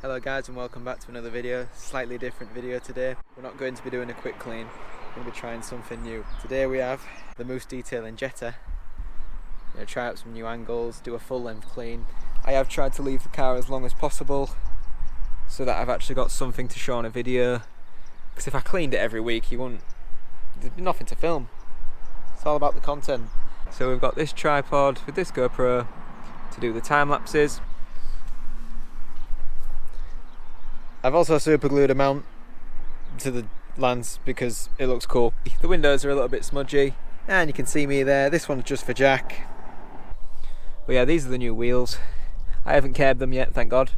Hello guys and welcome back to another video. Slightly different video today. We're not going to be doing a quick clean, we're going to be trying something new. Today we have the Moose Detailing Jetta. Try out some new angles, do a full length clean. I have tried to leave the car as long as possible so that I've actually got something to show on a video, because if I cleaned it every week there'd be nothing to film. It's all about the content. So we've got this tripod with this GoPro to do the time lapses. I've also super glued a mount to the lens because it looks cool. The windows are a little bit smudgy and you can see me there. This one's just for Jack. But yeah, these are the new wheels. I haven't cared them yet, thank God.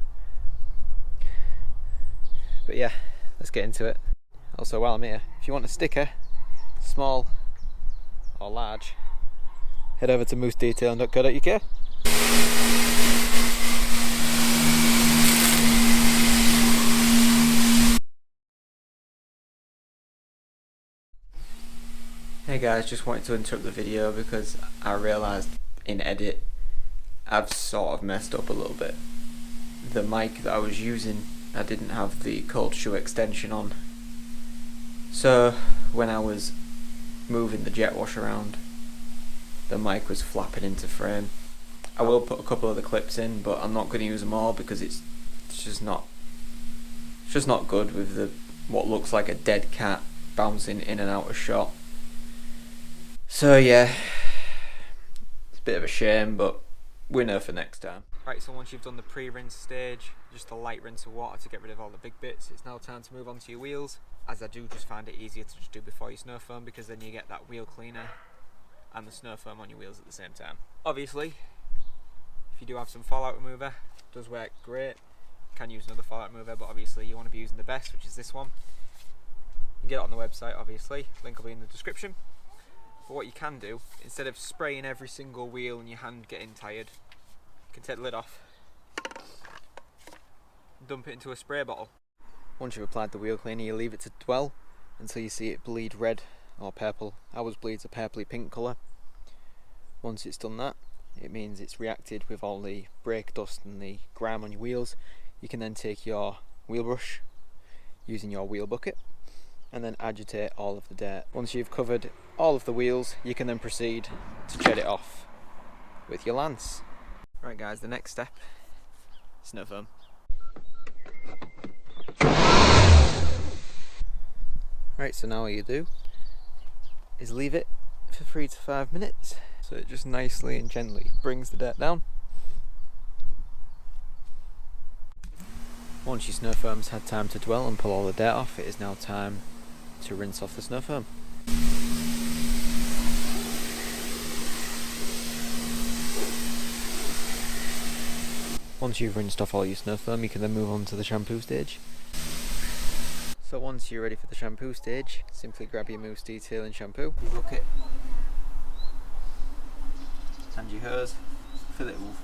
But yeah, let's get into it. Also, while I'm here, if you want a sticker, small or large, head over to moosedetailing.co.uk. Hey guys, just wanted to interrupt the video because I realised in edit I've sort of messed up a little bit. The mic that I was using, I didn't have the Karcher Extension on. So when I was moving the jet wash around, the mic was flapping into frame. I will put a couple of the clips in, but I'm not going to use them all because it's just not good with what looks like a dead cat bouncing in and out of shot. So yeah, it's a bit of a shame, but we know for next time. Right, so once you've done the pre-rinse stage, just a light rinse of water to get rid of all the big bits, it's now time to move on to your wheels, as I do just find it easier to just do before you Snowfoam, because then you get that wheel cleaner and the Snowfoam on your wheels at the same time. Obviously, if you do have some fallout remover, it does work great. You can use another fallout remover, but obviously you want to be using the best, which is this one. You can get it on the website, obviously, link will be in the description. But what you can do, instead of spraying every single wheel and your hand getting tired, you can take the lid off, dump it into a spray bottle. Once you've applied the wheel cleaner, you leave it to dwell until you see it bleed red or purple. Ours bleeds a purpley pink colour. Once it's done that, it means it's reacted with all the brake dust and the grime on your wheels. You can then take your wheel brush using your wheel bucket and then agitate all of the dirt. Once you've covered all of the wheels, you can then proceed to jet it off with your lance. Right guys, the next step, Snowfoam. Right, so now what you do is leave it for 3 to 5 minutes, so it just nicely and gently brings the dirt down. Once your Snowfoam's had time to dwell and pull all the dirt off, it is now time to rinse off the Snowfoam. Once you've rinsed off all your Snowfoam, you can then move on to the shampoo stage. So once you're ready for the shampoo stage, simply grab your Moose Detailing shampoo, your bucket and your hose. Fill it with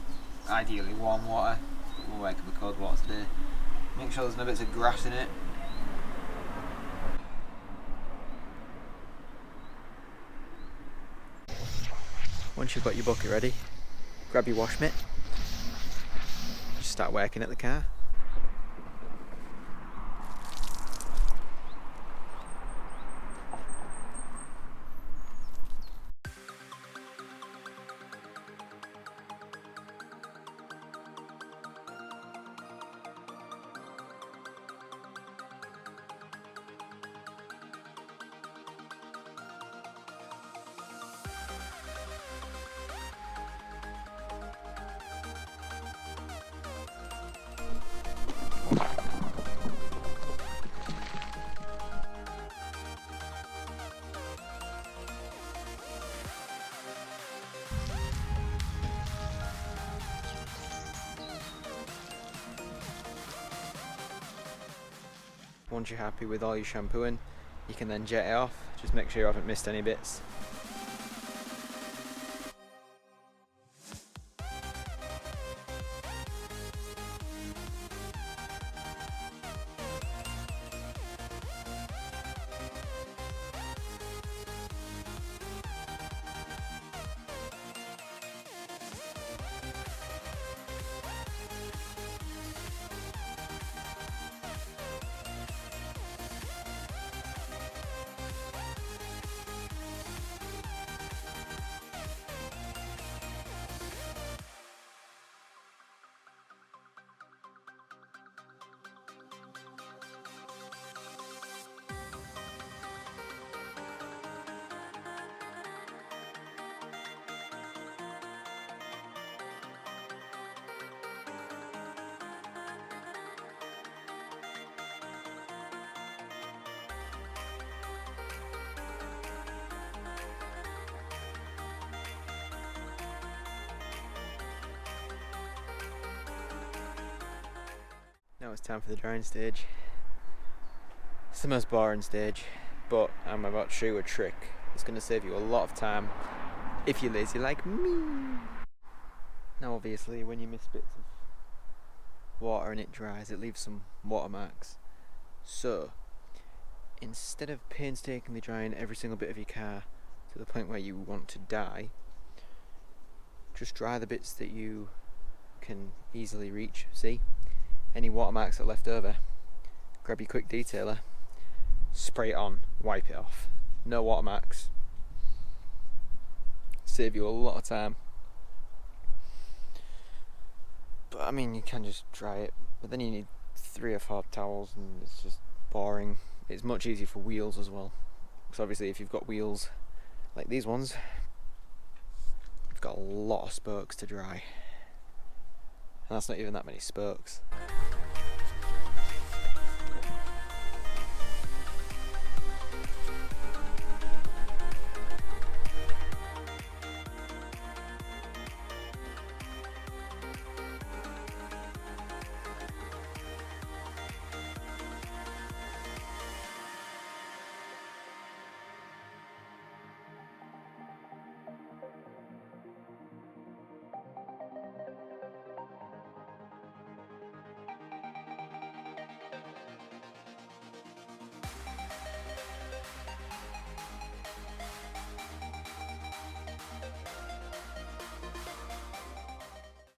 ideally warm water, but we'll work with cold water today. Make sure there's no bits of grass in it. Once you've got your bucket ready, grab your wash mitt, just start working at the car. Once you're happy with all your shampooing, you can then jet it off. Just make sure you haven't missed any bits. it's time for the drying stage. It's the most boring stage, but I'm about to show you a trick. It's going to save you a lot of time if you're lazy like me. Now obviously when you miss bits of water and it dries, it leaves some watermarks. So instead of painstakingly drying every single bit of your car to the point where you want to die, just dry the bits that you can easily reach. See? Any watermarks that are left over, grab your quick detailer, spray it on, wipe it off. No watermarks. Save you a lot of time. But I mean, you can just dry it, but then you need 3 or 4 towels and it's just boring. It's much easier for wheels as well, because obviously if you've got wheels like these ones, you've got a lot of spokes to dry, and that's not even that many spokes.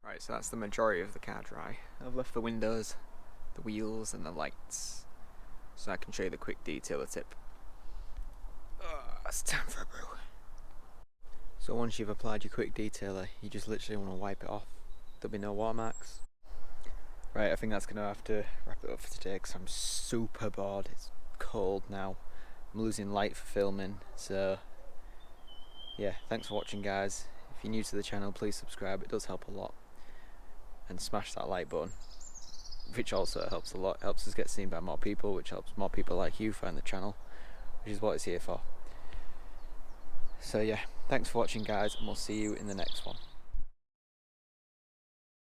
Right, so that's the majority of the car dry. I've left the windows, the wheels and the lights, so I can show you the quick detailer tip. It's time for a brew. So once you've applied your quick detailer, you just literally want to wipe it off. There'll be no watermarks. Right, I think that's going to have to wrap it up for today because I'm super bored. It's cold now. I'm losing light for filming, so yeah, thanks for watching guys. If you're new to the channel, please subscribe, it does help a lot. And smash that like button, which also helps a lot. It helps us get seen by more people, which helps more people like you find the channel, which is what it's here for. So yeah, thanks for watching guys, and we'll see you in the next one.